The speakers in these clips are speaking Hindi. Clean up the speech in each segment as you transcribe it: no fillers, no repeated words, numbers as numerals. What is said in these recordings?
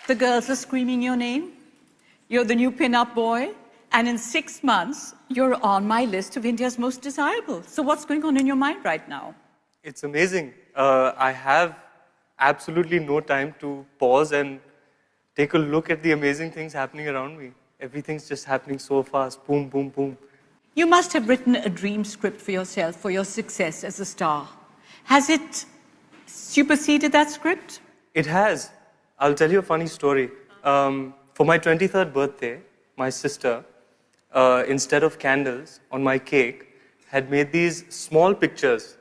The girls are screaming your name. You're the new pin-up boy. And in 6 months, you're on my list of India's most desirable. So what's going on in your mind right now? It's amazing. I have absolutely no time to pause and take a look at the amazing things happening around me. Everything's just happening so fast. Boom, boom, boom. You must have written a dream script for yourself, for your success as a star. Has it superseded that script? It has. I'll tell you a funny story. For my 23rd birthday, my sister, instead of candles on my cake, had made these small pictures,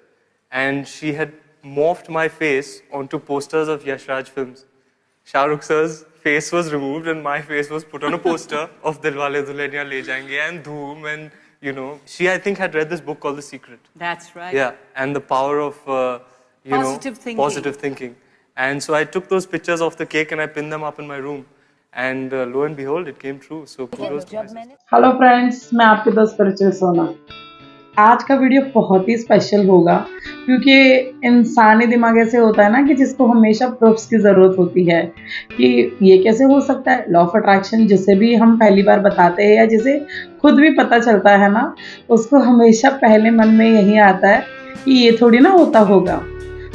and she had morphed my face onto posters of Yash Raj films. Shah Rukh sir's face was removed and my face was put on a poster of Dilwale Dulhaniya Le Jayenge and Dhoom, and she, I think, had read this book called The Secret. That's right. Yeah, and the power of positive thinking. And so I took those pictures of the cake and I pinned them up in my room. And lo and behold, it came true. So kudos to my sister. Hello friends, मैं आपके दोस्त स्पिरिचुअल सोना। आज का वीडियो बहुत ही स्पेशल होगा क्योंकि इंसानी दिमाग ऐसे होता है ना कि जिसको हमेशा प्रूफ्स की ज़रूरत होती है कि ये कैसे हो सकता है। लॉ ऑफ अट्रैक्शन जिसे भी हम पहली बार बताते हैं या जिसे खुद भी पता चलता है ना, उसको हमेशा पहले मन में यही आता है कि ये थोड़ी ना होता होगा।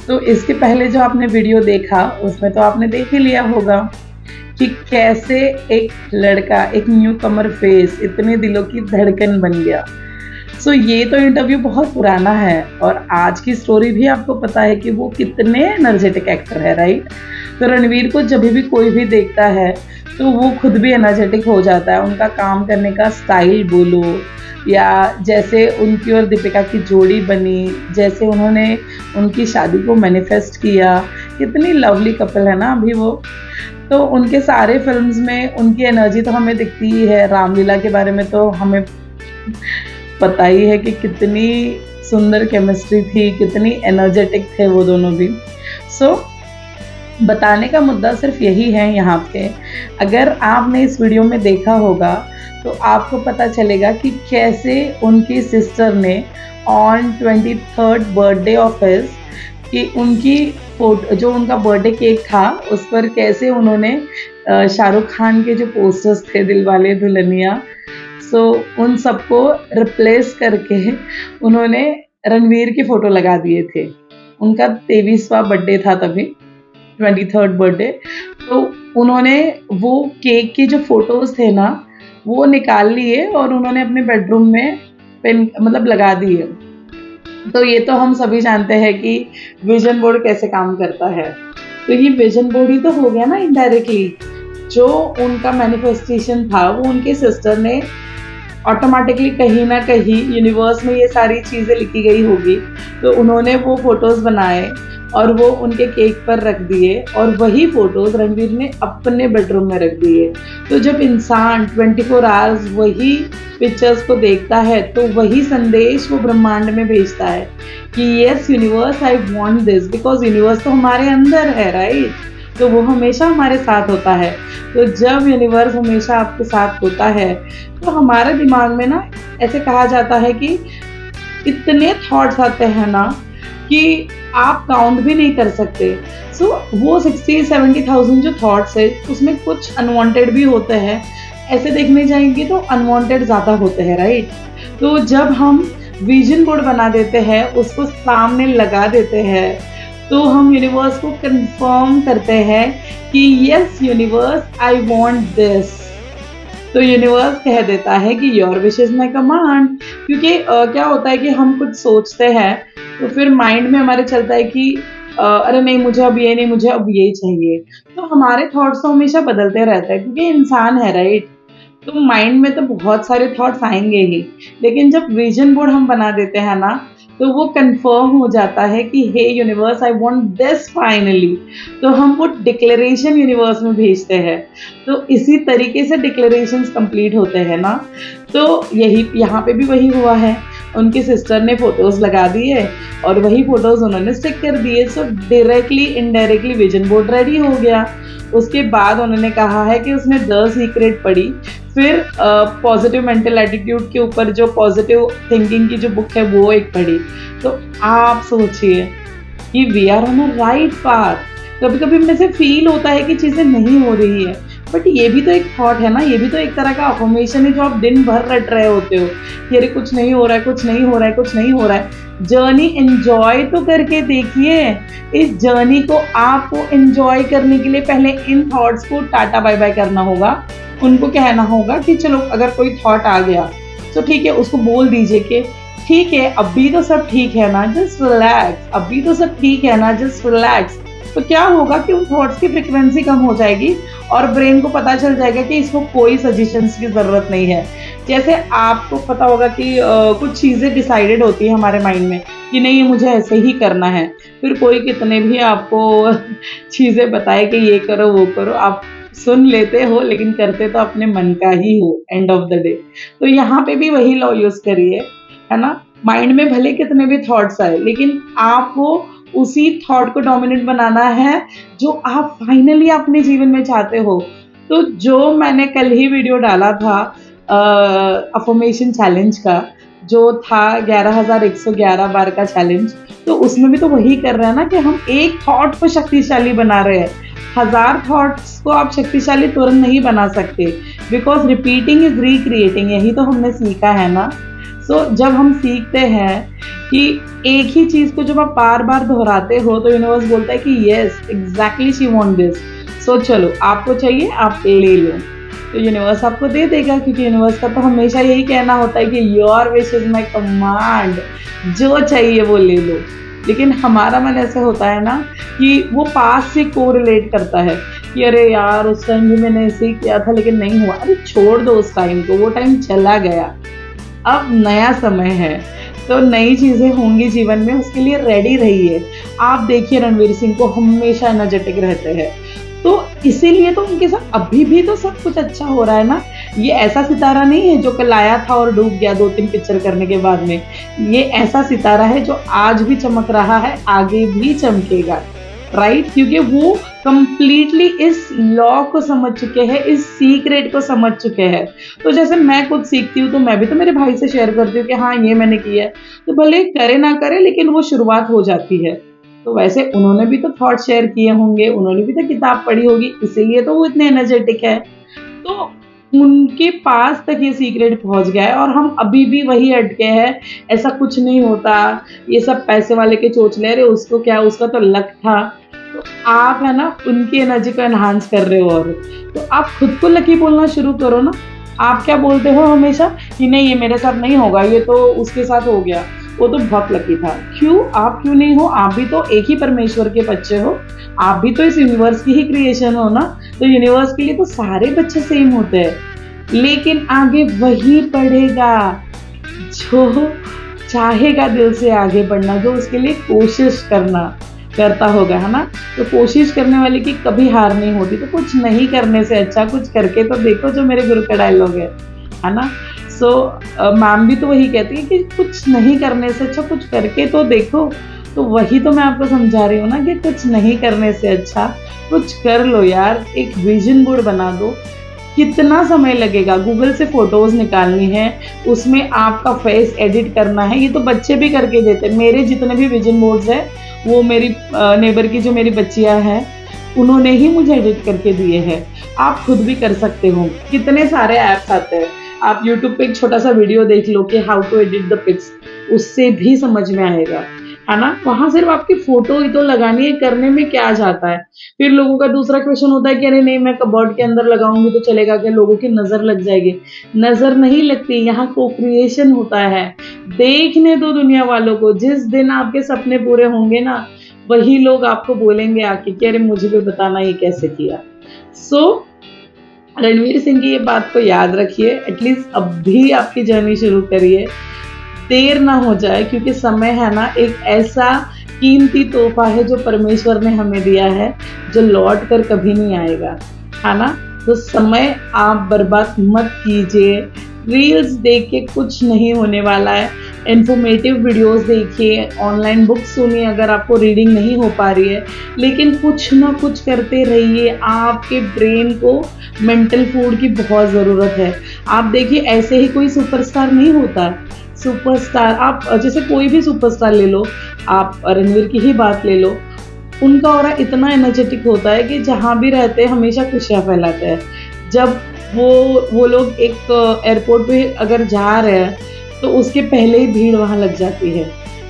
तो इसके पहले जो आपने वीडियो देखा उसमें तो आपने देख ही लिया होगा कि कैसे एक लड़का, एक न्यू कमर फेस इतने दिलों की धड़कन बन गया। सो ये तो इंटरव्यू बहुत पुराना है और आज की स्टोरी भी आपको पता है कि वो कितने एनर्जेटिक एक्टर है, राइट। तो रणवीर को जब भी कोई भी देखता है तो वो खुद भी एनर्जेटिक हो जाता है। उनका काम करने का स्टाइल बोलो या जैसे उनकी और दीपिका की जोड़ी बनी, जैसे उन्होंने उनकी शादी को मैनिफेस्ट किया, कितनी लवली कपल है ना अभी वो। तो उनके सारे फिल्म्स में उनकी एनर्जी तो हमें दिखती ही है। रामलीला के बारे में तो हमें पता ही है कि कितनी सुंदर केमिस्ट्री थी, कितनी एनर्जेटिक थे वो दोनों भी। सो बताने का मुद्दा सिर्फ यही है यहाँ पे। अगर आपने इस वीडियो में देखा होगा तो आपको पता चलेगा कि कैसे उनकी सिस्टर ने on 23rd birthday of his कि उनकी फोटो, जो उनका बर्थडे केक था उस पर कैसे उन्होंने शाहरुख खान के जो पोस्टर्स थे दिलवाले दुल्हनिया, सो उन सबको रिप्लेस करके उन्होंने रणवीर की फ़ोटो लगा दिए थे। उनका 23वां बर्थडे था तभी, 23rd बर्थडे। तो उन्होंने वो केक की जो फ़ोटोज़ थे ना वो निकाल लिए और उन्होंने अपने बेडरूम में लगा दिए। तो ये तो हम सभी जानते हैं कि विजन बोर्ड कैसे काम करता है। तो ये विजन बोर्ड ही तो हो गया ना इनडायरेक्टली। जो उनका मैनिफेस्टेशन था वो उनके सिस्टर ने ऑटोमेटिकली कहीं ना कहीं यूनिवर्स में ये सारी चीज़ें लिखी गई होगी, तो उन्होंने वो फ़ोटोज़ बनाए और वो उनके केक पर रख दिए और वही फ़ोटोज़ रणवीर ने अपने बेडरूम में रख दिए। तो जब इंसान 24 आवर्स वही पिक्चर्स को देखता है तो वही संदेश वो ब्रह्मांड में भेजता है कि yes universe, I want this, because universe तो हमारे अंदर है, राइट। तो वो हमेशा हमारे साथ होता है। तो जब यूनिवर्स हमेशा आपके साथ होता है तो हमारे दिमाग में ना ऐसे कहा जाता है कि इतने थॉट्स आते हैं ना कि आप काउंट भी नहीं कर सकते। सो वो 60-70,000 जो थॉट्स है उसमें कुछ अनवांटेड भी होते हैं। ऐसे देखने जाएंगे तो अनवांटेड ज़्यादा होते हैं, राइट। तो जब हम विजन बोर्ड बना देते हैं, उसको सामने लगा देते हैं, तो हम यूनिवर्स को कंफर्म करते हैं कि yes universe, I want this. तो यूनिवर्स कह देता है कि your wish is my command. क्योंकि क्या होता है कि हम कुछ सोचते हैं तो फिर माइंड में हमारे चलता है कि अरे नहीं, मुझे अब ये नहीं, मुझे अब यही चाहिए। तो हमारे थॉट्स तो हमेशा बदलते रहते हैं क्योंकि इंसान है, राइट। तो माइंड में तो बहुत सारे थॉट्स आएंगे ही, लेकिन जब विजन बोर्ड हम बना देते हैं ना तो वो कंफर्म हो जाता है कि hey universe, I want this finally. तो हम वो डिक्लेरेशन यूनिवर्स में भेजते हैं। तो इसी तरीके से डिक्लेरेशंस कंप्लीट होते हैं ना। तो यही यहाँ पे भी वही हुआ है। उनकी सिस्टर ने फोटोज़ लगा दिए और वही फोटोज़ उन्होंने स्टिक कर दिए। सो directly indirectly vision board ready हो गया। उसके बाद उन्होंने कहा है कि उसने द सीक्रेट पढ़ी, फिर पॉजिटिव मेंटल एटीट्यूड के ऊपर जो पॉजिटिव थिंकिंग की जो बुक है वो एक पढ़ी। तो आप सोचिए कि we are on a right path. कभी कभी में से फील होता है कि चीज़ें नहीं हो रही है, बट ये भी तो एक थॉट है ना, ये भी तो एक तरह का अफर्मेशन है जो आप दिन भर रट रहे होते हो कि अरे कुछ नहीं हो रहा है, कुछ नहीं हो रहा है, कुछ नहीं हो रहा है। जर्नी एंजॉय तो करके देखिए। इस जर्नी को आपको एंजॉय करने के लिए पहले इन थॉट्स को टाटा बाय बाय करना होगा। उनको कहना होगा कि चलो अगर कोई थॉट आ गया तो ठीक है, उसको बोल दीजिए कि ठीक है अभी तो सब ठीक है ना, जस्ट रिलैक्स, अभी तो सब ठीक है ना, जस्ट रिलैक्स। तो क्या होगा कि उन थॉट्स की फ्रिक्वेंसी कम हो जाएगी और ब्रेन को पता चल जाएगा कि इसको कोई सजेशंस की ज़रूरत नहीं है। जैसे आपको पता होगा कि कुछ चीज़ें डिसाइडेड होती है हमारे माइंड में कि नहीं ये मुझे ऐसे ही करना है, फिर कोई कितने भी आपको चीज़ें बताए कि ये करो वो करो, आप सुन लेते हो लेकिन करते तो अपने मन का ही हो एंड ऑफ द डे। तो यहाँ पे भी वही लॉ यूज़ करिए, है ना। माइंड में भले कितने भी थॉट्स आए लेकिन आपको उसी थॉट को डोमिनेट बनाना है जो आप फाइनली अपने जीवन में चाहते हो। तो जो मैंने कल ही वीडियो डाला था अफर्मेशन चैलेंज का, जो था 11,111 बार का चैलेंज, तो उसमें भी तो वही कर रहे हैं ना कि हम एक थॉट को शक्तिशाली बना रहे हैं। 1000 थॉट्स को आप शक्तिशाली तुरंत नहीं बना सकते, बिकॉज रिपीटिंग इज रिक्रिएटिंग, यही तो हमने सीखा है ना। सो जब हम सीखते हैं कि एक ही चीज़ को जब आप बार बार दोहराते हो तो यूनिवर्स बोलता है कि yes exactly she want this, so चलो आपको चाहिए आप ले लो, तो यूनिवर्स आपको दे देगा, क्योंकि यूनिवर्स का तो हमेशा यही कहना होता है कि your wish is my command, जो चाहिए वो ले लो। लेकिन हमारा मन ऐसे होता है ना कि वो पास से कोरिलेट करता है कि अरे यार उस टाइम भी मैंने ऐसे ही किया था लेकिन नहीं हुआ, अरे छोड़ दो उस टाइम को, वो टाइम चला गया, अब नया समय है, तो नई चीज़ें होंगी जीवन में, उसके लिए रेडी रहिए। आप देखिए रणवीर सिंह को हमेशा एनर्जेटिक रहते हैं, तो इसीलिए तो उनके साथ अभी भी तो सब कुछ अच्छा हो रहा है ना। ये ऐसा सितारा नहीं है जो कल आया था और डूब गया 2-3 पिक्चर करने के बाद में, ये ऐसा सितारा है जो आज भी चमक रहा है, आगे भी चमकेगा, राइट, क्योंकि वो कंप्लीटली इस लॉ को समझ चुके हैं, इस सीक्रेट को समझ चुके हैं। तो जैसे मैं खुद सीखती हूँ तो मैं भी तो मेरे भाई से शेयर करती हूँ कि हाँ ये मैंने किया है, तो भले करे ना करे लेकिन वो शुरुआत हो जाती है। तो वैसे उन्होंने भी तो थॉट शेयर किए होंगे, उन्होंने भी तो किताब पढ़ी होगी, इसीलिए तो वो इतने एनर्जेटिक है। तो उनके पास तक ये सीक्रेट पहुंच गया है और हम अभी भी वही अटके हैं, ऐसा कुछ नहीं होता, ये सब पैसे वाले के चोचले, अरे उसको क्या, उसका तो लक था। तो आप है ना उनकी एनर्जी को एनहांस कर रहे हो, और तो आप खुद को लकी बोलना शुरू करो ना। आप क्या बोलते हो हमेशा कि नहीं ये मेरे साथ नहीं होगा, ये तो उसके साथ हो गया, वो तो बहुत लकी था। क्यों, आप क्यों नहीं हो? आप भी तो एक ही परमेश्वर के बच्चे हो, आप भी तो इस यूनिवर्स की ही क्रिएशन हो ना। तो यूनिवर्स के लिए तो सारे बच्चे सेम होते हैं, लेकिन आगे वही बढ़ेगा जो चाहेगा दिल से आगे बढ़ना, जो उसके लिए कोशिश करता होगा, है ना। तो कोशिश करने वाले की कभी हार नहीं होती। तो कुछ नहीं करने से अच्छा कुछ करके तो देखो, जो मेरे गुरु का डायलॉग है ना। सो मैम भी तो वही कहती है कि कुछ नहीं करने से अच्छा कुछ करके तो देखो। तो वही तो मैं आपको समझा रही हूँ ना कि कुछ नहीं करने से अच्छा कुछ कर लो यार, एक विजन बोर्ड बना दो। कितना समय लगेगा, गूगल से फोटोज निकालनी है, उसमें आपका फेस एडिट करना है, ये तो बच्चे भी करके देते हैं। मेरे जितने भी विजन बोर्ड्स हैं वो मेरी नेबर की जो मेरी बच्चियां हैं उन्होंने ही मुझे एडिट करके दिए हैं। आप खुद भी कर सकते हो, कितने सारे ऐप्स आते हैं। आप YouTube पे एक छोटा सा वीडियो देख लो कि how to edit the pics, उससे भी समझ में आएगा, है ना। वहाँ सिर्फ आपकी फोटो ही तो लगानी है, करने में क्या जाता है। फिर लोगों का दूसरा क्वेश्चन होता है कि अरे नहीं मैं कबर्ड के अंदर लगाऊंगी तो चलेगा क्या, लोगों की नजर लग जाएगी। नजर नहीं लगती, यहाँ को क्रिएशन होता है। देखने दो दुनिया वालों को, जिस दिन आपके सपने पूरे होंगे ना वही लोग आपको बोलेंगे आके कि अरे मुझे भी बताना ये कैसे किया। सो रणवीर सिंह की ये बात को याद रखिए, एटलीस्ट अब भी आपकी जर्नी शुरू करिए, देर ना हो जाए, क्योंकि समय है ना एक ऐसा कीमती तोहफा है जो परमेश्वर ने हमें दिया है, जो लौट कर कभी नहीं आएगा, है ना। तो समय आप बर्बाद मत कीजिए। रील्स देख के कुछ नहीं होने वाला है, इन्फॉर्मेटिव वीडियोस देखिए, ऑनलाइन बुक्स सुनिए अगर आपको रीडिंग नहीं हो पा रही है, लेकिन कुछ ना कुछ करते रहिए। आपके ब्रेन को मेंटल फूड की बहुत ज़रूरत है। आप देखिए ऐसे ही कोई सुपरस्टार नहीं होता। सुपरस्टार आप जैसे कोई भी सुपरस्टार ले लो, आप रणवीर की ही बात ले लो, उनका ऑरा इतना एनर्जेटिक होता है कि जहाँ भी रहते हैं हमेशा खुशियाँ फैलाते हैं। जब वो लोग एक एयरपोर्ट पे अगर जा रहे हैं तो उसके पहले ही भीड़ वहाँ लग जाती है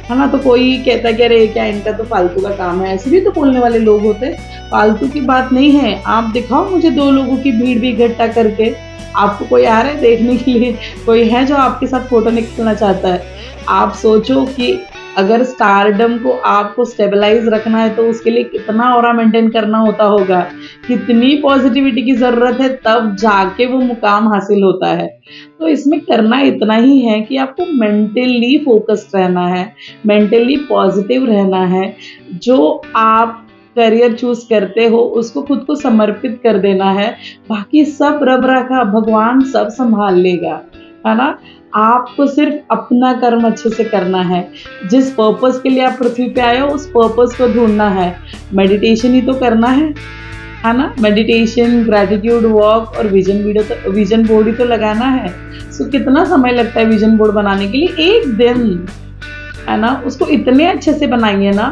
ना। तो कोई कहता है कि अरे क्या इनका तो फालतू का काम है, ऐसे भी तो बोलने वाले लोग होते हैं। फालतू की बात नहीं है, आप दिखाओ मुझे 2 लोगों की भीड़ भी इकट्ठा करके। आपको कोई आ रहा है देखने के लिए, कोई है जो आपके साथ फोटो निकलना चाहता है। आप सोचो कि अगर स्टारडम को आपको स्टेबलाइज रखना है तो उसके लिए कितना ऑरा मेंटेन करना होता होगा, कितनी पॉजिटिविटी की ज़रूरत है, तब जाके वो मुकाम हासिल होता है। तो इसमें करना इतना ही है कि आपको मेंटली फोकस्ड रहना है, मेंटली पॉजिटिव रहना है। जो आप करियर चूज करते हो उसको खुद को समर्पित कर देना है, बाकी सब रब रखा, भगवान सब संभाल लेगा, है ना। आपको सिर्फ अपना कर्म अच्छे से करना है। जिस पर्पस के लिए आप पृथ्वी पे आए हो उस पर्पस को ढूंढना है। मेडिटेशन ही तो करना है ना। मेडिटेशन, ग्रैटिट्यूड वॉक और विजन बोर्ड ही तो लगाना है। सो कितना समय लगता है विजन बोर्ड बनाने के लिए? 1 दिन, है ना। उसको इतने अच्छे से बनाइए ना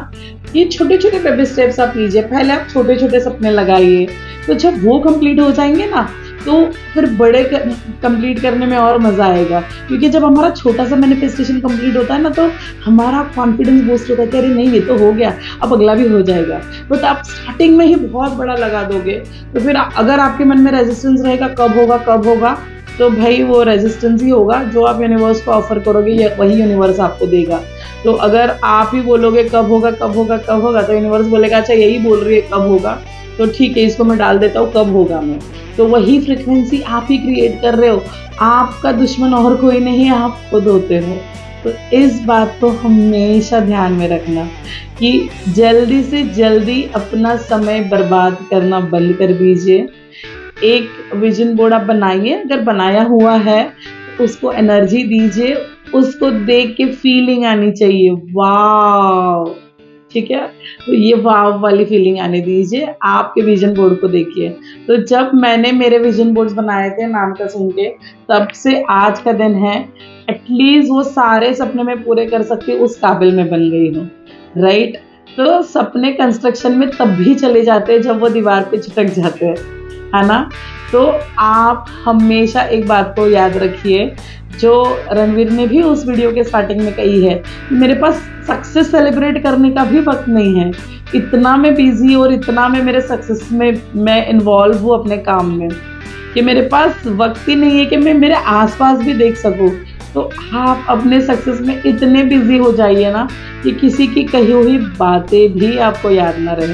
कि छोटे छोटे बेबी स्टेप्स आप लीजिए। पहले आप छोटे छोटे सपने लगाइए, तो जब वो कंप्लीट हो जाएंगे ना तो फिर बड़े कंप्लीट करने में और मज़ा आएगा। क्योंकि जब हमारा छोटा सा मैनिफेस्टेशन कंप्लीट होता है ना तो हमारा कॉन्फिडेंस बूस्ट होता है कि अरे नहीं ये तो हो गया, अब अगला भी हो जाएगा। बट आप स्टार्टिंग में ही बहुत बड़ा लगा दोगे तो फिर अगर आपके मन में रेजिस्टेंस रहेगा कब होगा, तो भाई वो रेजिस्टेंस ही होगा। जो आप यूनिवर्स को ऑफर करोगे वही यूनिवर्स आपको देगा। तो अगर आप ही बोलोगे कब होगा तो यूनिवर्स बोलेगा अच्छा यही बोल रही है कब होगा, तो ठीक है इसको मैं डाल देता हूँ कब होगा मैं। तो वही फ्रिक्वेंसी आप ही क्रिएट कर रहे हो। आपका दुश्मन और कोई नहीं है, आप खुद होते हो। तो इस बात को हमेशा ध्यान में रखना कि जल्दी से जल्दी अपना समय बर्बाद करना बंद कर दीजिए। एक विजन बोर्ड आप बनाइए, अगर बनाया हुआ है तो उसको एनर्जी दीजिए, उसको देख के फीलिंग आनी चाहिए, वाव, ठीक है। तो ये वाव वाली फीलिंग आने दीजिए, आपके विजन बोर्ड को देखिए। तो जब मैंने मेरे विजन बोर्ड्स बनाए थे नाम का सुन के, तब से आज का दिन है एटलीस्ट वो सारे सपने मैं पूरे कर सकती हूँ, उस काबिल में बन गई हूँ, राइट। तो सपने कंस्ट्रक्शन में तब भी चले जाते हैं जब वो दीवार पे चिपक जाते हैं, है ना। तो आप हमेशा एक बात को याद रखिए जो रणवीर ने भी उस वीडियो के स्टार्टिंग में कही है, मेरे पास सक्सेस सेलिब्रेट करने का भी वक्त नहीं है। इतना मैं बिजी और इतना मैं मेरे सक्सेस में मैं इन्वॉल्व हूँ अपने काम में कि मेरे पास वक्त ही नहीं है कि मैं मेरे आसपास भी देख सकूँ। तो आप अपने सक्सेस में इतने बिजी हो जाइए ना कि किसी की कही हुई बातें भी आपको याद ना रहे,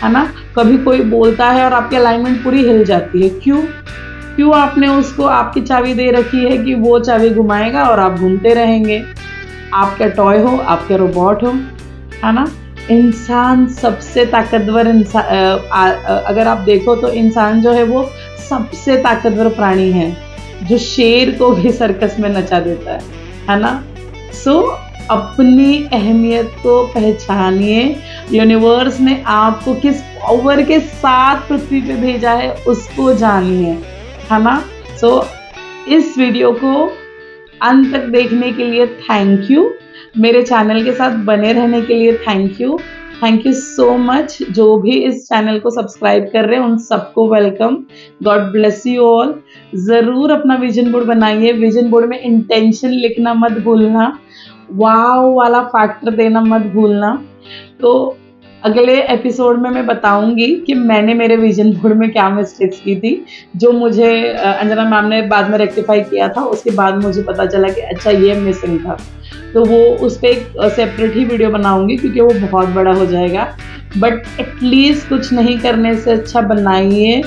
है ना। कभी कोई बोलता है और आपकी अलाइनमेंट पूरी हिल जाती है, क्यों आपने उसको आपकी चाबी दे रखी है कि वो चाबी घुमाएगा और आप घूमते रहेंगे। आप क्या टॉय हो, आप क्या रोबोट हो, है ना। इंसान सबसे ताकतवर अगर आप देखो तो इंसान जो है वो सबसे ताकतवर प्राणी है, जो शेर को भी सर्कस में नचा देता है ना। सो अपनी अहमियत को पहचानिए। यूनिवर्स ने आपको किस पावर के साथ पृथ्वी पे भेजा है उसको जानिए, है ना। सो इस वीडियो को अंत तक देखने के लिए थैंक यू। मेरे चैनल के साथ बने रहने के लिए थैंक यू सो मच। जो भी इस चैनल को सब्सक्राइब कर रहे हैं उन सबको welcome. God bless you all. ज़रूर अपना विजन बोर्ड बनाइए। विजन बोर्ड में इंटेंशन लिखना मत भूलना, वाव वाला फैक्टर देना मत भूलना। तो अगले एपिसोड में मैं बताऊंगी कि मैंने मेरे विजन बोर्ड में क्या मिस्टेक्स की थी, जो मुझे अंजना मैम ने बाद में रेक्टिफाई किया था। उसके बाद मुझे पता चला कि अच्छा ये मिसिंग था। तो वो उस पर एक सेपरेट ही वीडियो बनाऊंगी क्योंकि वो बहुत बड़ा हो जाएगा। बट एटलीस्ट कुछ नहीं करने से अच्छा बनाइए,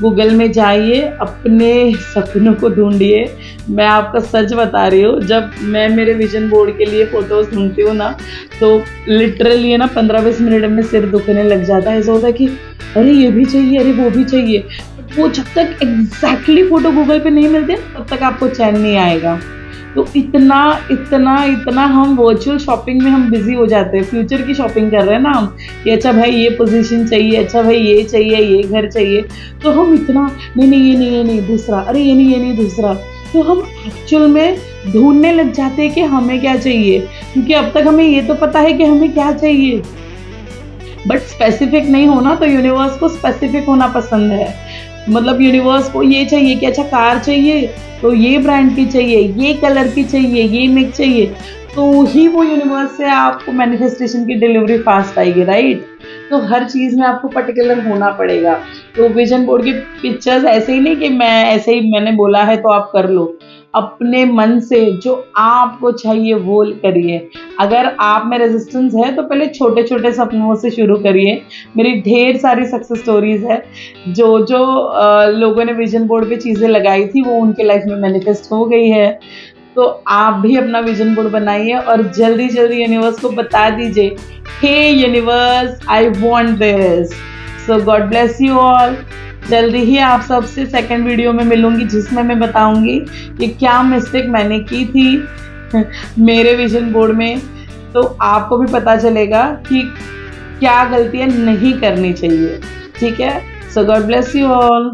गूगल में जाइए, अपने सपनों को ढूंढिए। मैं आपका सच बता रही हूँ, जब मैं मेरे विजन बोर्ड के लिए फ़ोटोज़ ढूंढती हूँ ना तो लिटरली है ना 15-20 मिनट में सिर दुखने लग जाता है। ऐसा होता है कि अरे ये भी चाहिए, अरे वो भी चाहिए। वो जब तक एग्जैक्टली फ़ोटो गूगल पे नहीं मिलते तब तक आपको चैन नहीं आएगा। तो इतना हम वर्चुअल शॉपिंग में हम बिजी हो जाते हैं। फ्यूचर की शॉपिंग कर रहे हैं ना हम कि अच्छा भाई ये पोजीशन चाहिए, अच्छा भाई ये चाहिए, ये घर चाहिए। तो हम इतना नहीं ये नहीं दूसरा, अरे ये नहीं दूसरा। तो हम एक्चुअल में ढूंढने लग जाते हैं कि हमें क्या चाहिए, क्योंकि अब तक हमें ये तो पता है कि हमें क्या चाहिए, बट स्पेसिफिक नहीं होना, तो यूनिवर्स को स्पेसिफिक होना पसंद है। मतलब यूनिवर्स को ये चाहिए कि अच्छा कार चाहिए तो ये ब्रांड की चाहिए, ये कलर की चाहिए, ये मेक चाहिए, तो ही वो यूनिवर्स से आपको मैनिफेस्टेशन की डिलीवरी फास्ट आएगी, राइट। तो हर चीज़ में आपको पर्टिकुलर होना पड़ेगा। तो विजन बोर्ड की पिक्चर्स ऐसे ही नहीं कि मैं ऐसे ही मैंने बोला है तो आप कर लो, अपने मन से जो आपको चाहिए वो करिए। अगर आप में रेजिस्टेंस है तो पहले छोटे छोटे सपनों से शुरू करिए। मेरी ढेर सारी सक्सेस स्टोरीज है, जो लोगों ने विजन बोर्ड पे चीज़ें लगाई थी वो उनके लाइफ में मैनिफेस्ट हो गई है। तो आप भी अपना विजन बोर्ड बनाइए और जल्दी जल्दी यूनिवर्स को बता दीजिए, hey universe I want this. So God bless you all. जल्दी ही आप सबसे सेकंड वीडियो में मिलूंगी, जिसमें मैं बताऊंगी कि क्या मिस्टेक मैंने की थी मेरे विजन बोर्ड में, तो आपको भी पता चलेगा कि क्या गलतियां नहीं करनी चाहिए। ठीक है, सो गॉड ब्लेस यू ऑल।